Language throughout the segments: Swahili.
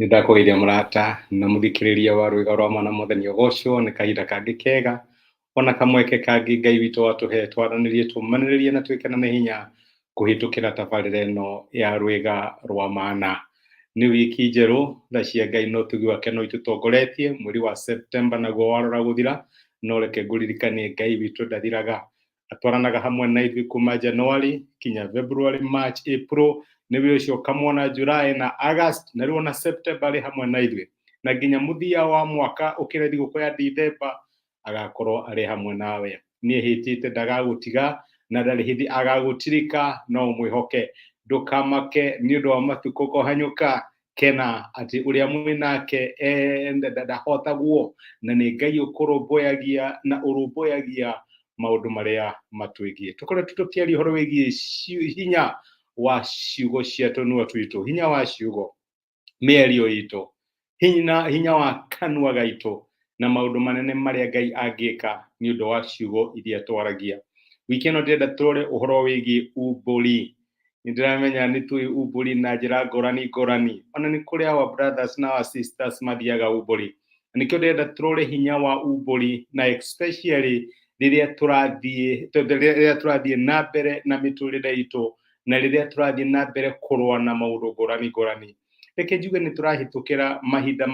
Nĩndakũgeithia mũrata na mũthikĩrĩria wa rwĩga rwa mwana mũthenya ũgocwo nĩ kahinda kangĩ kega ona kamweke kangĩ Ngai witũ watũhe twaranĩrie tũmanĩrĩrie na twĩkena nĩ hinya kũhĩtũkĩra tabarĩra ĩno ya rwĩga rwa mana. Nĩ wiki njerũ tha cia Ngai no tugi wake no itũtongoretie mweri wa Septemba naguo warora gũthira, no reke ngũririkanie Ngai witũ ndathiraga, atwaranaga hamwe na ithuĩ kuma January kinya February, March, April, nĩwe ũcio kamwona July na August na rĩu ona September arĩ hamwe na ithuĩ na nginya mũthia wa mwaka ũkĩra thigũkũ ya December agakorwo arĩ hamwe nawe. Nĩehĩtĩte ndagagũtiga na ndarĩ hĩndĩ agagũtirika, no mwĩhoke ndũkamake nĩ ũndũ wa matukũ kũhanyũka, kena atĩ ũrĩa mwĩ nake ndahotagwo na nĩ Ngai ũkũrũmbũyagia na ũrũmbũyagia maũndũ marĩa matwĩgiĩ. Tũkoretwo tũkĩaria ũhoro wĩgiĩ hinya wa ciugo cia tũnua twitũ, hinya wa ciugo, mĩario itũ, hinya wa kanua gaitũ na maũndũ manene marĩa Ngai angĩka nĩ ũndũ wa ciugo iria twaragia. Wiki ĩno ndĩrenda tũrore ũhoro wĩgiĩ umbũri. Nĩndĩramenya nĩtũĩ umbũri na njĩra ngũrani ngũrani, ona nĩ kũrĩ our brothers na our sisters mathiaga umbũri. Nĩkĩo ndĩrenda tũrore hinya wa umbũri na especially rĩrĩa tũrathiĩ na mbere na mĩtũrĩre itũ na rĩrĩa tũrathiĩ na mbere kũrũa na maũndũ ngũrani ngũrani. Reke njuge nĩ tũrahĩtũkĩra mahinda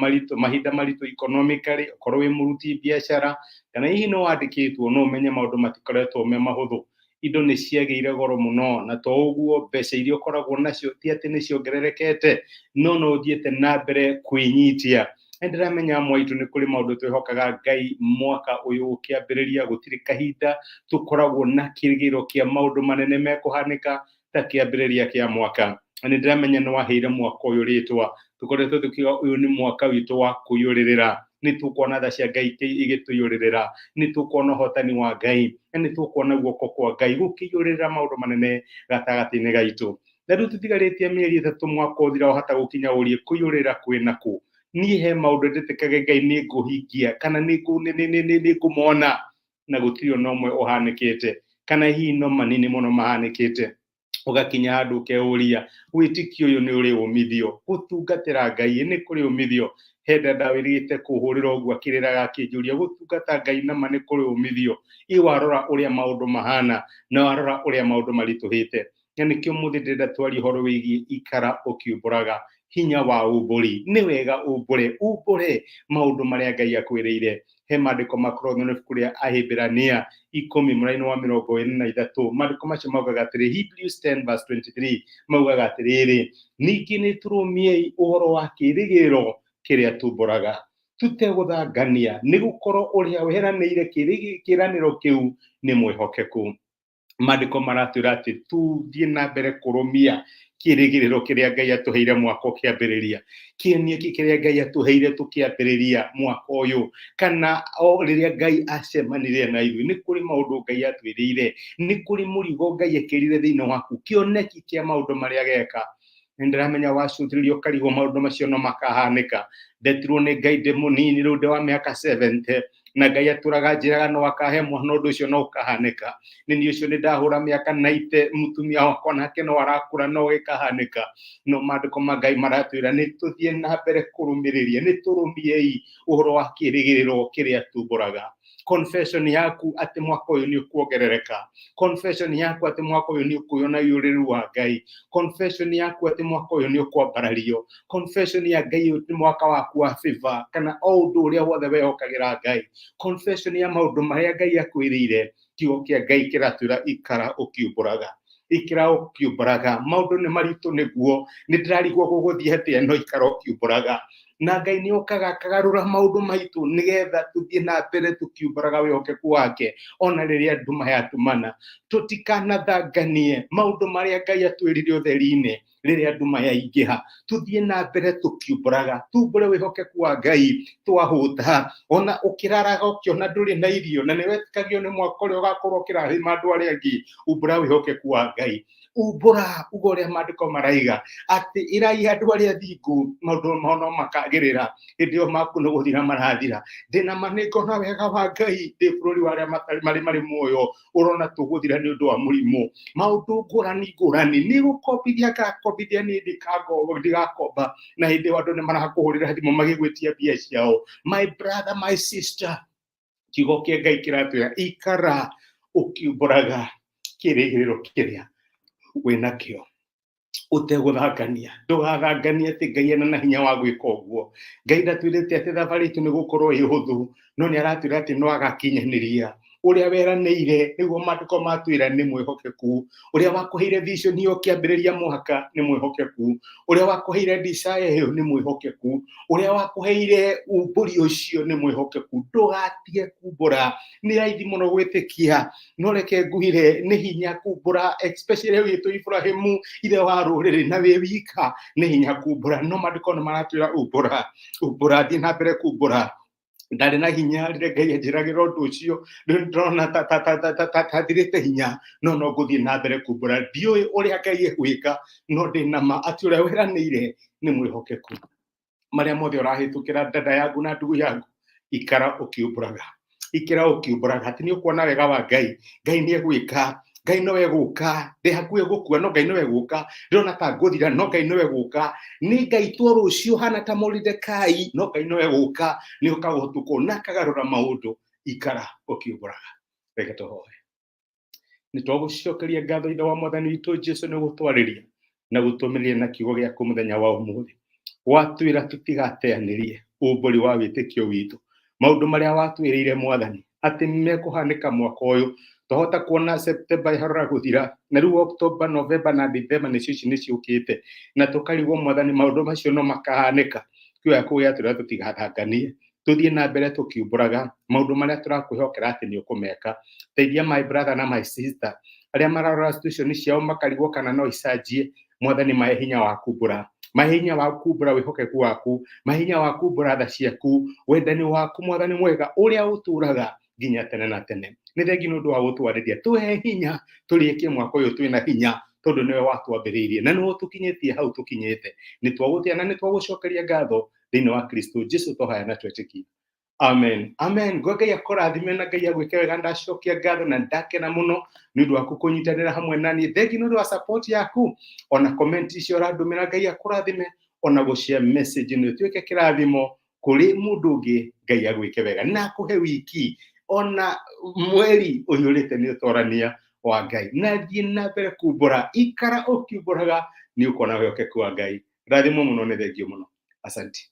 maritũ economically, okorwo wĩ mũruti biacara kana hihi no wandĩkĩtwo no ũmenye maũndũ matikoretwo me mahũthũ. Indo nĩ ciagĩire goro mũno na to ũguo mbeca iria ũkoragwo nacio ti atĩ nĩ ciongererekete, no ũthiĩte na mbere kwĩnyitia. Nĩndĩramenya amwe aitũ nĩ kũrĩ maũndũ twĩhokaga Ngai mwaka ũyũ ũkĩambĩrĩria, gũtirĩ kahinda tũkoragwo na kĩrĩgĩrĩro kĩa maũndũ manene mekũhanĩka ta kĩambĩrĩria kĩa mwaka. Na nĩndĩramenya nĩ waheire mwaka ũyũ rĩtwa, tũkoretwo tukiuga ũyũ nĩ mwaka witũ wa kwĩyũrĩrĩra. Nĩ tũkuona tha cia Ngai igĩtũiyũrĩrĩra, nĩ tũkuona ũhotani wa Ngai na nĩ tũkuona guoko kwa Ngai gũkĩiyũrĩrĩra maũndũ manene gatagatĩ-inĩ gaitũ. Na rĩu tũtigarĩtie mĩeri ĩtatũ mwaka ũthira wahota gũkinya ũrie kwĩyũrĩrĩra kwĩna kũ. Niĩ he maũndũ ndĩtĩkage Ngai nĩ ngũhingia kana nĩ ngũmona na gũtirĩ ona ũmwe ũhanĩkĩte kana hihi no manini mũno mahanĩkĩte. Ũgakinya handũ ũkeuria wĩtĩkio ũyũ nĩ ũrĩ umithio, gũtungatĩra Ngai nĩ kũrĩ umithio. He dada wĩrĩgĩte kũhũrĩra ũguo akĩrĩraga akĩnjũria gũtungata Ngai nama nĩ kũrĩ umithio. Warora ũrĩa maũndũ mahana na warora ũrĩa maũndũ maritũhĩte. Na nĩkĩo ũmũthĩ ndĩrenda twarie ũhoro wĩgiĩ ikara ũkĩũmbũraga, hinya wa umbũri. Nĩ wega umbũre maũndũ marĩa Ngai akwĩrĩire. He maandĩko makoragwo na ibuku rĩa Ahĩbĩrania 10 mũraini wa 23, maandĩko macio maugaga atĩrĩ, Hebrews 10:23 maugaga atĩrĩrĩ, ningĩ nĩ tũrũmiei ũhoro wa kĩĩrĩgĩrĩro kĩrĩa tumbũraga tutegũthangania, nĩ gũkorwo ũrĩa weranĩire kĩĩranĩro kĩu nĩ mwĩhokeku. Maandĩko maratwĩra atĩ tuthiĩ na mbere kũrũmia kĩĩrĩgĩrĩro kĩrĩa Ngai atũheire mwaka ũkĩambĩrĩria, kĩoneki kĩrĩa Ngai atũheire tũkĩambĩrĩria mwaka ũyũ, kana o rĩrĩa Ngai acemanirie na ithuĩ. Nĩ kũrĩ maũndũ Ngai atwĩrĩire, nĩ kũrĩ mũrigo Ngai ekĩrire thĩinĩ waku, kĩoneki kĩa maũndũ marĩa geka. Nĩndĩramenya wacũthĩrĩria ũkarigwo maũndũ macio no makahanĩka. Ndetirwo nĩ Ngai ndĩ mũnini rĩu ndĩ wa mĩaka 70 na Ngai atũraga njĩraga no akahe mwana ũndũ ũcio no ũkahanĩka. Nĩ niĩ ũcio nĩ ndahũra mĩaka 90 mũtumia wakwa nake no arakũra no gĩkahanĩka. No maandĩko ma Ngai maratwĩra nĩ tũthiĩ na mbere kũrũmĩrĩria, nĩ tũrũmiei ũhoro wa kĩĩrĩgĩrĩro kĩrĩa tumbũraga. Confession yaku atĩ mwaka ũyũ nĩ ũkuongerereka, confession yaku atĩ mwaka ũyũ nĩ ũkuona ũiyũrĩrĩru wa Ngai, confession yaku atĩ mwaka ũyũ nĩ ũkwambarario, confession ya Ngai atĩ mwaka waku wa favor kana o ũndũ ũrĩa wothe wehokagĩra Ngai, confession ya maũndũ marĩa Ngai akwĩrĩire. Kiugo kĩa Ngai kĩratwĩra ikara ũkĩũmbũraga, ikara ũkĩũmbũraga. Maũndũ nĩ maritũ nĩguo, nĩndĩrarigwo gũgũthiĩ atĩa no ikara ũkĩũmbũraga. Na Ngai nĩ okaga akagarũra maũndũ maitũ nĩgetha tũthiĩ na mbere tũkiumbũraga wĩhokeku wake ona rĩrĩa nduma yatumana. Tũtikanathanganie maũndũ marĩa Ngai atwĩrire ũtheri-inĩ rĩrĩa nduma yaingĩha. Tũthiĩ na mbere tũkiumbũraga, tumbũre wĩhokeku wa Ngai twahũta. Ona ũkĩraraga ũkĩona ndũrĩ na irio na nĩwetĩkagio nĩ mwaka ũrĩa ũgakorwo ũkĩrathima andũ arĩa angĩ, umbũra wĩhokeku wa Ngai. umbura ugoria maandiko maraiga ati irai andu aria thingu maundu mono makagirira indio maku no guthira marathira ndina maniko na wega wa Ngai ndi bururi wa aria mari muoyo urona tuguthira ni undu wa murimu maundu ngurani ni gukobithia gakobithia ni ndigakomba na hindi wandu ni marakuhurira thimu magigwitia mbia ciao. My brother, my sister, kiugo kia Ngai kiratwira ikara ukiumburaga kirigiriro kiria winakio uteguthangania ndugathangania ati Ngai ena na hinya wa gwika uguo. Ngai ndatwirite ati thabari itu ni gukorwo ihuthu no ni aratwira ati no agakinyaniria uria weraniire niguo maandiko matwira ni mwihokeku. Uria wakuheire vision hiyo kiambiriria muhaka ni mwihokeku. Uria wakuheire desire hiyo ni mwihokeku. Uria wakuheire umburi ucio ni mwihokeku. Ndugatige kumbura ni raithi muno gwitikia no reke nguhire ni hinya kumbura, especially witu Ibrahimu ile wa ruriri na we wika ni hinya kumbura no maandiko no maratwira umbura thi na mbere kumbura ndari na hinya rire Ngai anjiragira undu ucio ndona tathirite hinya no nguthii na mbere kumbura ndiui uria Ngai egwika no ndina ma ati uria weraniire ni mwihokeku. Maria mothe urahitukira dada yangu na ndugu yangu ikara ukiumburaga ati ni ukuona wega wa Ngai. Ngai ni egwika, Ngai no eguka, ndi hakuhe gukua no Ngai no eguka, ndona ta nguthira no Ngai no eguka, ni Ngai tu rucio hana ta Mordekai no Ngai no eguka, ni ukagutuko na kagarura maundu ikara ukiumburaga. Reke tuhoe. Ni twagucokeria ngatho ithe wa mwathani witu Jesu ni gutwariria na gutumiria na kiugo giaku muthenya wa umuthi. Watwira tutigateanirie umburi wa witikio witu maundu maria watwirire mwathani ati mekuhanika mwaka uyu tuhota kuona September iharura guthira na riu October, November na December ni ciukite na tukarigwo mwathani maundu macio no makahanika. Kiugo giaku giatwira tutigathanganie tuthie na mbere tukiumburaga maundu maria turakwihokera ati ni ukumeka. Teithia my brother na my sister aria mararora situation ciao makarigwo kana no icanjie mwathani mahe hinya wa kumbura, mahinya wa kumbura wihokeku waku, mahinya wa kumbura tha ciaku, wendani waku mwathani mwega uria uturaga nginya tene na tene. Ni thengi nundu wa gutwariria tuhe hinya turikie mwaka uyu twina hinya tondu niwe watwambiriirie na niwe tukinyitie hau tukinyite. Ni twagutia na ni twagucokeria ngatho thiini wa Kristo Jesu tohaya na twetikia. Amen. Amen. Ngai akurathime na Ngai agwike wega. Ndacokia ngatho na ndakena muno ni undu waku kunyitanira hamwe nani. Thengi nundu wa support yaku ona comment icio randumira. Ngai akurathime ona gushare message ni tuike kirathimo kuri mundu ungi. Ngai agwike wega na kuhe wiki ona mweri uyurite ni utorania wa Ngai na thie na mbere kumbura ikara ukiumburaga ni ukona wihokeku wa Ngai. Rathimo muno ni thengio muno. Asante.